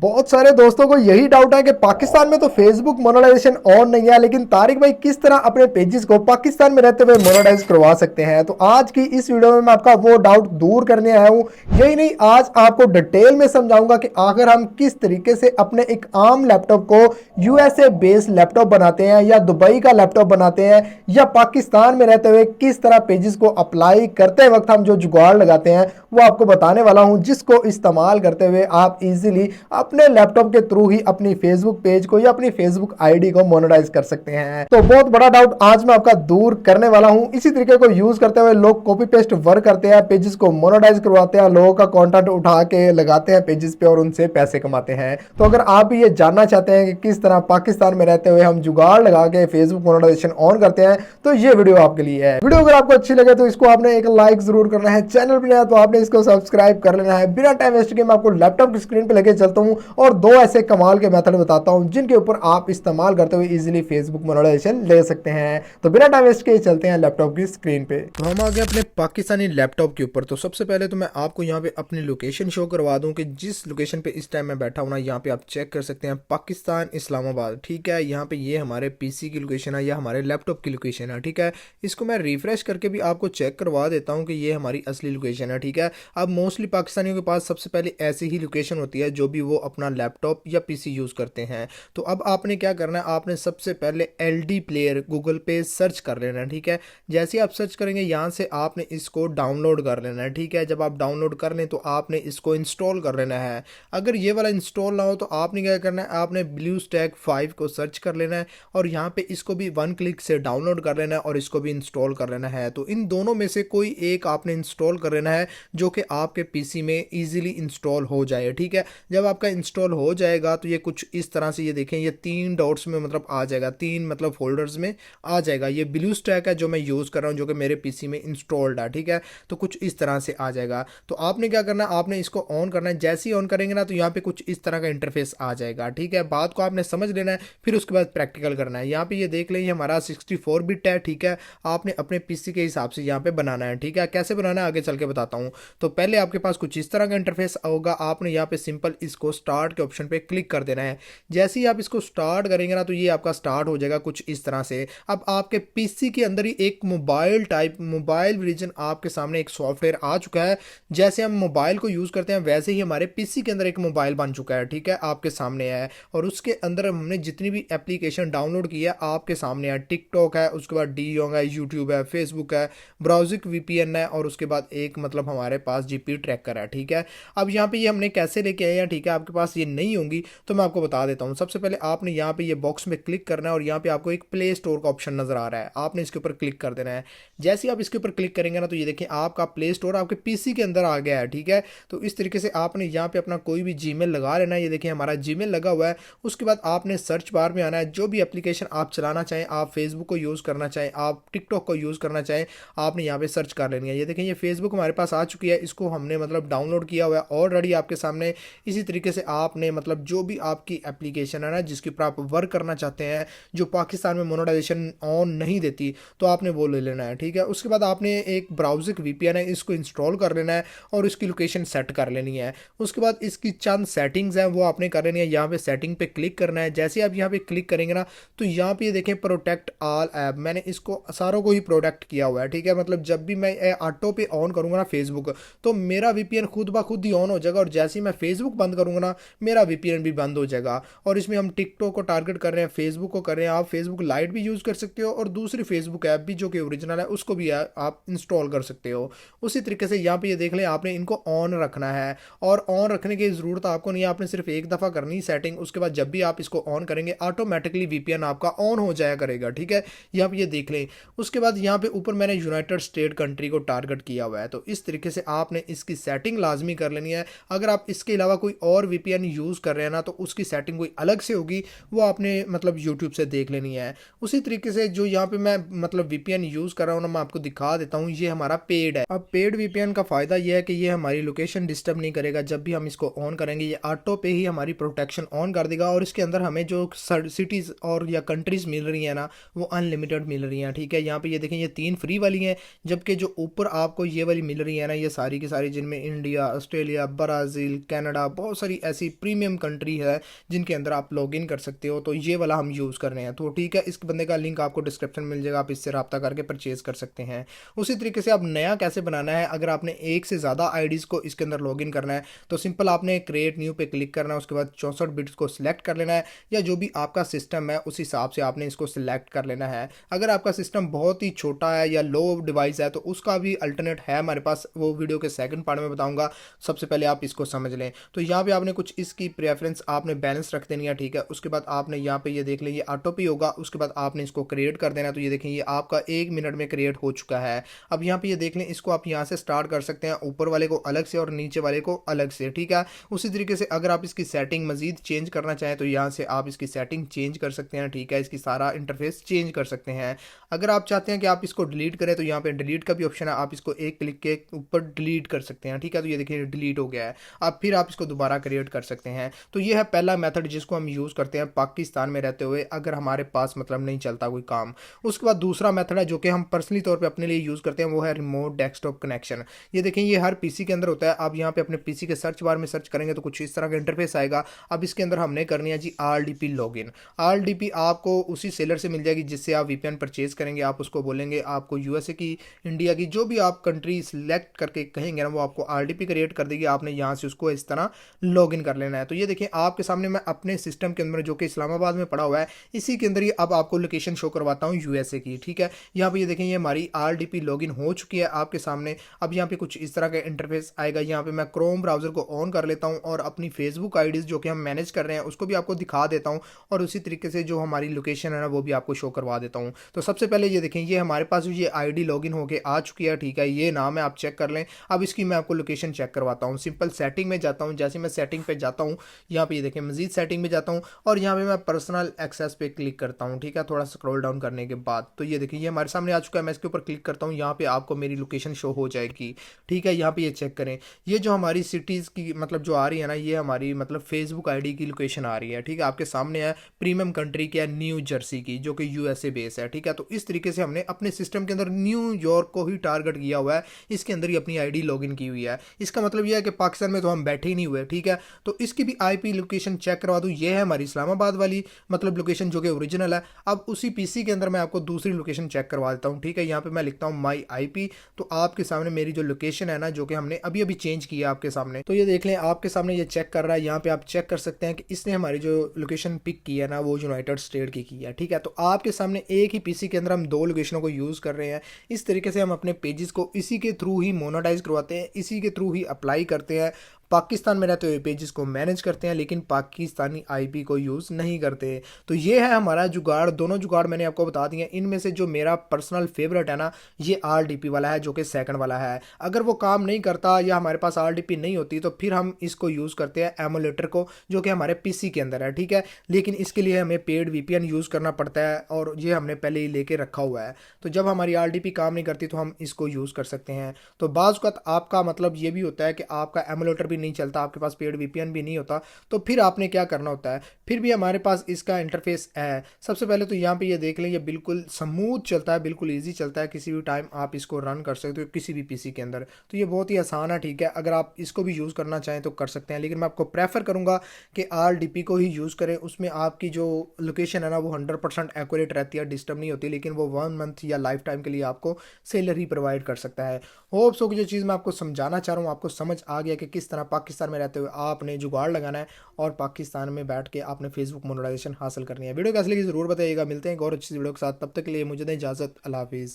बहुत सारे दोस्तों को यही डाउट है कि पाकिस्तान में तो फेसबुक मोनेटाइजेशन ऑन नहीं है, लेकिन तारिक भाई किस तरह अपने पेजेस को पाकिस्तान में रहते हुए मोनेटाइज करवा सकते हैं। तो आज की इस वीडियो में मैं आपका वो डाउट दूर करने आया हूं। यही नहीं, आज आपको डिटेल में समझाऊंगा कि अगर हम किस तरीके से अपने एक आम लैपटॉप को यूएसए बेस्ड लैपटॉप बनाते हैं या दुबई का लैपटॉप बनाते हैं या पाकिस्तान में रहते हुए किस तरह पेजेस को अप्लाई करते वक्त हम जो जुगाड़ लगाते हैं वो आपको बताने वाला हूं, जिसको इस्तेमाल करते हुए आप इजीली अपने लैपटॉप के थ्रू ही अपनी फेसबुक पेज को या अपनी फेसबुक आईडी को मोनेटाइज कर सकते हैं। तो बहुत बड़ा डाउट आज मैं आपका दूर करने वाला हूं। इसी तरीके को यूज करते हुए लोग कॉपी पेस्ट वर्क करते हैं, पेजेस को मोनेटाइज करवाते हैं, लोगों का कंटेंट उठा के लगाते हैं पेजेस पे और उनसे पैसे कमाते हैं। तो अगर आप भी ये जानना चाहते हैं कि किस तरह पाकिस्तान में रहते हुए हम जुगाड़ लगा के फेसबुक मोनेटाइजेशन ऑन करते हैं, तो ये वीडियो आपके लिए है। वीडियो अगर आपको अच्छी लगे तो इसको आपने एक लाइक जरूर करना है, चैनल पर नया तो आपने इसको सब्सक्राइब कर लेना है। बिना टाइम वेस्ट के मैं आपको लैपटॉप की स्क्रीन पे लेके चलता हूं और दो ऐसे कमाल के मेथड बताता हूं जिनके ऊपर आप इस्तेमाल करते हुए इजीली फेसबुक मोनेटाइजेशन ले सकते हैं। तो बिना टाइम वेस्ट के चलते हैं लैपटॉप की स्क्रीन पे। तो हम आ गए अपने पाकिस्तानी लैपटॉप के ऊपर। तो सबसे पहले तो मैं आपको यहाँ पे अपनी लोकेशन शो करवा दूं कि जिस लोकेशन पे इस टाइम मैं बैठा हूं ना, यहाँ पे आप चेक कर सकते हैं पाकिस्तान इस्लामाबाद। ठीक है, यहाँ पे ये हमारे पीसी की लोकेशन है या हमारे लैपटॉप की लोकेशन है। ठीक है, इसको मैं रिफ्रेश करके भी आपको चेक करवा देता हूँ कि ये हमारी असली लोकेशन है। ठीक है, अब मोस्टली पाकिस्तानियों के पास सबसे पहले ऐसी ही लोकेशन होती है जो भी वो अपना लैपटॉप या पीसी यूज़ करते हैं। तो अब आपने क्या करना है, आपने सबसे पहले एलडी प्लेयर गूगल पे सर्च कर लेना है। ठीक है, जैसे आप सर्च करेंगे यहाँ से आपने इसको डाउनलोड कर लेना है। ठीक है, जब आप डाउनलोड कर लें तो आपने इसको इंस्टॉल कर लेना है। अगर ये वाला इंस्टॉल ना हो तो आपने क्या करना है, आपने ब्लूस्टैक 5 को सर्च कर लेना है और यहाँ पे इसको भी वन क्लिक से डाउनलोड कर लेना है और इसको भी इंस्टॉल कर लेना है। तो इन दोनों में से कोई एक आपने इंस्टॉल कर लेना है जो कि आपके पीसी में इजीली इंस्टॉल हो जाए। ठीक है, जब आपका इंस्टॉल हो जाएगा तो ये कुछ इस तरह से, ये देखें, ये 3 डॉट्स में मतलब आ जाएगा, 3 मतलब फोल्डर्स में आ जाएगा। ये ब्लूस्टैक है जो मैं यूज़ कर रहा हूँ, जो कि मेरे पीसी में इंस्टॉल्ड है। ठीक है, तो कुछ इस तरह से आ जाएगा। तो आपने क्या करना है, आपने इसको ऑन करना है। जैसे ही ऑन करेंगे ना तो यहाँ पे कुछ इस तरह का इंटरफेस आ जाएगा। ठीक है, बात को आपने समझ लेना है, फिर उसके बाद प्रैक्टिकल करना है। यहाँ पे ये देख लें, ये हमारा 64 बिट है। ठीक है, आपने अपने पीसी के हिसाब से यहाँ पे बनाना है। ठीक है, कैसे बनाना है आगे चल के बताता हूँ। तो पहले आपके पास कुछ इस तरह का इंटरफेस होगा। आपने यहाँ पे सिंपल इसको स्टार्ट के ऑप्शन पे क्लिक कर देना है। जैसे ही आप इसको स्टार्ट करेंगे ना तो ये आपका स्टार्ट हो जाएगा कुछ इस तरह से। अब आपके पीसी के अंदर ही एक मोबाइल वर्जन आपके सामने एक सॉफ्टवेयर आ चुका है। जैसे हम मोबाइल को यूज़ करते हैं वैसे ही हमारे पीसी के अंदर एक मोबाइल बन चुका है। ठीक है, आपके सामने है और उसके अंदर हमने जितनी भी एप्लीकेशन डाउनलोड की है आपके सामने है। टिकटॉक है, उसके बाद डी है, यूट्यूब है, फेसबुक है, ब्राउजिंग वीपीएन है और उसके बाद एक मतलब हमारे पास जीपीयू ट्रैकर है। ठीक है, अब यहाँ पे ये हमने कैसे लेके आए हैं। ठीक है, आपके पास ये नहीं होंगी तो मैं आपको बता देता हूँ। सबसे पहले आपने यहाँ पे ये बॉक्स में क्लिक करना है और यहाँ पे आपको एक प्ले स्टोर का ऑप्शन नजर आ रहा है, आपने इसके ऊपर क्लिक कर देना है। जैसे ही आप इसके ऊपर क्लिक करेंगे ना तो ये देखिए आपका प्ले स्टोर आपके पीसी के अंदर आ गया है। ठीक है, तो इस तरीके से आपने यहाँ पे अपना कोई भी जीमेल लगा लेना है। ये देखिए हमारा जीमेल लगा हुआ है। उसके बाद आपने सर्च बार में आना है, जो भी एप्लीकेशन आप चलाना चाहें, आप फेसबुक को यूज़ करना चाहें, आप टिकटॉक को यूज़ करना चाहें, आपने यहाँ पे सर्च कर लेनी है। ये देखें, ये फेसबुक हमारे पास आ चुकी है, इसको हमने मतलब डाउनलोड किया हुआ है ऑलरेडी आपके सामने। इसी तरीके से आपने मतलब जो भी आपकी एप्लीकेशन है ना जिसके ऊपर आप वर्क करना चाहते हैं, जो पाकिस्तान में मोनेटाइजेशन ऑन नहीं देती, तो आपने वो ले लेना है। ठीक है, उसके बाद आपने एक ब्राउजिंग वीपीएन है, इसको इंस्टॉल कर लेना है और इसकी लोकेशन सेट कर लेनी है। उसके बाद इसकी चंद सेटिंग्स हैं वो आपने कर लेनी है। यहाँ पे सेटिंग पे क्लिक करना है। जैसे आप यहाँ पे क्लिक करेंगे ना तो यहाँ पे देखें प्रोटेक्ट ऑल ऐप, मैंने इसको सारों को ही प्रोटेक्ट किया हुआ है। ठीक है, मतलब जब भी मैं ऑटो पे ऑन करूँगा ना फेसबुक, तो मेरा वीपीएन खुद ब खुद ही ऑन हो जाएगा और जैसे ही मैं फेसबुक बंद करूँगा ना मेरा वीपीएन भी बंद हो जाएगा। और इसमें हम टिकटॉक को टारगेट कर रहे हैं, फेसबुक को कर रहे हैं। आप फेसबुक लाइट भी यूज़ कर सकते हो और दूसरी फेसबुक ऐप भी जो कि ओरिजिनल है उसको भी आप इंस्टॉल कर सकते हो। उसी तरीके से यहाँ पे ये देख लें, आपने इनको ऑन रखना है और ऑन रखने की ज़रूरत आपको नहीं है, आपने सिर्फ एक दफ़ा करनी सेटिंग। उसके बाद जब भी आप इसको ऑन करेंगे ऑटोमेटिकली वीपीएन आपका ऑन हो जाया करेगा। ठीक है, यहाँ पे ये देख लें। उसके बाद यहाँ पे ऊपर मैंने यूनाइटेड स्टेट कंट्री को टारगेट किया हुआ है। तो इस तरीके से आपने इसकी सेटिंग लाजमी कर लेनी है। अगर आप इसके अलावा कोई और वीपीएन यूज़ कर रहे हैं ना तो उसकी सेटिंग कोई अलग से होगी, वो आपने मतलब यूट्यूब से देख लेनी है। उसी तरीके से जो यहाँ पे मैं मतलब वीपीएन यूज़ कर रहा हूँ ना, मैं आपको दिखा देता हूँ। ये हमारा पेड है। अब पेड वीपीएन का फ़ायदा ये है कि ये हमारी लोकेशन डिस्टर्ब नहीं करेगा। जब भी हम इसको ऑन करेंगे ये ऑटो पे ही हमारी प्रोटेक्शन ऑन कर देगा और इसके अंदर हमें जो सिटीज़ और या कंट्रीज़ मिल रही हैं ना वो अनलिमिटेड मिल रही हैं। ठीक है, यहाँ पे ये देखें, ये 3 फ्री वाली हैं, जबकि जो ऊपर आपको ये वाली मिल रही है ना ये सारी की सारी, जिनमें इंडिया, ऑस्ट्रेलिया, ब्राज़ील, कनाडा, बहुत सारी ऐसी प्रीमियम कंट्री है जिनके अंदर आप लॉगिन कर सकते हो, तो ये वाला हम यूज़ कर रहे हैं। तो ठीक है, इस बंदे का लिंक आपको डिस्क्रिप्शन में मिल जाएगा, आप इससे रब्ता करके परचेज कर सकते हैं। उसी तरीके से आप नया कैसे बनाना है, अगर आपने एक से ज़्यादा आईडीज़ को इसके अंदर लॉगिन करना है तो सिंपल आपने क्रिएट न्यू पे क्लिक करना है, उसके बाद 64 बिट्स को सिलेक्ट कर लेना है, या जो भी आपका सिस्टम है उस हिसाब से आपने इसको सिलेक्ट कर लेना है। अगर आपका सिस्टम बहुत ही छोटा है या लो डिवाइस है तो उसका भी अल्टरनेट है हमारे पास, वो वीडियो के सेकंड पार्ट में बताऊंगा। सबसे पहले आप इसको समझ लें। तो यहाँ पे आपने कुछ इसकी प्रेफरेंस आपने बैलेंस रख देनी है, ठीक है। उसके बाद आपने यहाँ पे ये देख लें, ये ऑटो पे होगा, उसके बाद आपने इसको क्रिएट कर देना। तो ये देखें, ये आपका 1 मिनट में क्रिएट हो चुका है। अब यहाँ पे ये देख लें, इसको आप यहाँ से स्टार्ट कर सकते हैं, ऊपर वाले को अलग से और नीचे वाले को अलग से, ठीक है। उसी तरीके से अगर आप इसकी सेटिंग मजीद चेंज करना चाहें तो यहाँ से आप इसकी सेटिंग चेंज कर सकते हैं, ठीक है। इसकी सारा इंटरफेस चेंज कर सकते हैं। अगर आप चाहते हैं कि आप इसको डिलीट करें तो यहाँ पे डिलीट का भी ऑप्शन है, आप इसको एक क्लिक के ऊपर डिलीट कर सकते हैं, ठीक है। तो ये देखिए डिलीट हो गया है। अब फिर आप इसको दोबारा क्रिएट कर सकते हैं। तो ये है पहला मेथड जिसको हम यूज़ करते हैं पाकिस्तान में रहते हुए, अगर हमारे पास मतलब नहीं चलता कोई काम। उसके बाद दूसरा मेथड है जो कि हम पर्सनली तौर पे अपने लिए यूज़ करते हैं, वो है रिमोट डेस्कटॉप कनेक्शन। ये देखें, ये हर पीसी के अंदर होता है। आप यहाँ पे अपने पीसी के सर्च बार में सर्च करेंगे तो कुछ इस तरह का इंटरफेस आएगा। अब इसके अंदर हमने करनी है जी RDP लॉगिन। RDP आपको उसी सेलर से मिल जाएगी जिससे आप VPN परचेज करेंगे। आप उसको बोलेंगे आपको USA की, इंडिया की, जो भी आप कंट्री सिलेक्ट करके कहेंगे ना, वो आपको RDP क्रिएट कर देगी। आपने यहाँ से उसको इस तरह लॉगिन कर लेना है। तो ये देखें आपके सामने मैं अपने सिस्टम के अंदर जो कि इस्लामाबाद में पड़ा हुआ है, इसी के अंदर ही अब आपको लोकेशन शो करवाता हूँ USA की, ठीक है। यहाँ पे ये देखें, ये हमारी RDP लॉगिन हो चुकी है आपके सामने। अब यहाँ पे कुछ इस तरह का इंटरफेस आएगा। यहाँ पे मैं क्रोम ब्राउजर को ऑन कर लेता हूँ और अपनी फेसबुक आईडीज जो कि हम मैनेज कर रहे हैं उसको भी आपको दिखा देता हूँ, और उसी तरीके से जो हमारी लोकेशन है ना वो भी आपको शो करवा देता हूँ। तो सबसे पहले ये देखें, ये हमारे पास ये आईडी लॉगिन होके आ चुकी है, ठीक है। ये नाम है, आप चेक कर लें। अब इसकी मैं आपको लोकेशन चेक करवाता हूँ। सिंपल सेटिंग में जाता हूँ। जैसे मैं सेटिंग पे जाता हूँ, यहाँ पे ये देखें मजीद सेटिंग में जाता हूँ और यहाँ पे मैं पर्सनल एक्सेस पे क्लिक करता हूँ, ठीक है। थोड़ा स्क्रॉल डाउन करने के बाद तो ये देखिए, ये हमारे सामने आ चुका है। मैं इसके ऊपर क्लिक करता हूँ, यहाँ पे आपको मेरी लोकेशन शो हो जाएगी, ठीक है। यहाँ पे ये चेक करें, ये जो हमारी सिटीज़ की मतलब जो आ रही है ना, ये हमारी मतलब फेसबुक आईडी की लोकेशन आ रही है, ठीक है। आपके सामने है प्रीमियम कंट्री की है, न्यू जर्सी की, जो कि USA बेस है, ठीक है। तो इस तरीके से हमने अपने सिस्टम के अंदर न्यूयॉर्क को ही टारगेट किया हुआ है, इसके अंदर ही अपनी आईडी लॉगिन की हुई है। इसका मतलब यह है कि पाकिस्तान में तो हम बैठे ही नहीं हुए, ठीक है। तो इसकी भी IP लोकेशन चेक करवा दूँ। ये है हमारी इस्लामाबाद वाली मतलब लोकेशन जो कि ओरिजिनल है। अब उसी PC के अंदर मैं आपको दूसरी लोकेशन चेक करवा देता हूँ, ठीक है। यहाँ पे मैं लिखता हूँ माई IP। तो आपके सामने मेरी जो लोकेशन है ना, जो कि हमने अभी अभी चेंज किया आपके सामने, तो ये देख लें आपके सामने ये चेक कर रहा है। यहाँ पे आप चेक कर सकते हैं कि इसने हमारी जो लोकेशन पिक की है ना, वो यूनाइटेड स्टेट की है, ठीक है। तो आपके सामने एक ही PC के अंदर हम दो लोकेशनों को यूज़ कर रहे हैं। इस तरीके से हम अपने पेजेस को इसी के थ्रू ही मोनेटाइज करवाते हैं, इसी के थ्रू ही अप्लाई करते हैं। पाकिस्तान में रहते हुए पेजेस को मैनेज करते हैं, लेकिन पाकिस्तानी IP को यूज़ नहीं करते। तो ये है हमारा जुगाड़। दोनों जुगाड़ मैंने आपको बता दिए। इनमें से जो मेरा पर्सनल फेवरेट है ना, ये RDP वाला है, जो कि सेकंड वाला है। अगर वो काम नहीं करता या हमारे पास RDP नहीं होती तो फिर हम इसको यूज़ करते हैं एमुलेटर को, जो कि हमारे PC के अंदर है, ठीक है। लेकिन इसके लिए हमें पेड VPN यूज़ करना पड़ता है, और ये हमने पहले ही लेके रखा हुआ है। तो जब हमारी RDP काम नहीं करती तो हम इसको यूज़ कर सकते हैं। तो बाज़ वक़्त आपका मतलब ये भी होता है कि आपका एमुलेटर नहीं चलता, आपके पास पेड VPN भी नहीं होता, तो फिर आपने क्या करना होता है। फिर भी हमारे पास इसका इंटरफेस है। सबसे पहले तो यहाँ पे ये देख लें, ये बिल्कुल स्मूथ चलता है, बिल्कुल इजी चलता है। किसी भी टाइम आप इसको रन कर सकते हो किसी भी PC के अंदर। तो ये बहुत ही आसान है, ठीक है। अगर आप इसको भी यूज़ करना चाहें तो कर सकते हैं, लेकिन मैं आपको प्रेफर करूँगा कि RDP को ही यूज़ करें। उसमें आपकी जो लोकेशन है ना, वो 100% एक्यूरेट रहती है, डिस्टर्ब नहीं होती। लेकिन वो 1 मंथ या लाइफ टाइम के लिए आपको सेलर ही प्रोवाइड कर सकता है। होप सो कि जो चीज़ मैं आपको समझाना चाह रहा हूँ आपको समझ आ गया कि किस तरह पाकिस्तान में रहते हुए आपने जुगाड़ लगाना है और पाकिस्तान में बैठ के आपने फेसबुक मोनेटाइजेशन हासिल करनी है। वीडियो कैसे लगी ज़रूर बताइएगा। मिलते हैं एक और अच्छी वीडियो के साथ, तब तक के लिए मुझे दें इजाज़त। अल्लाह हाफिज़।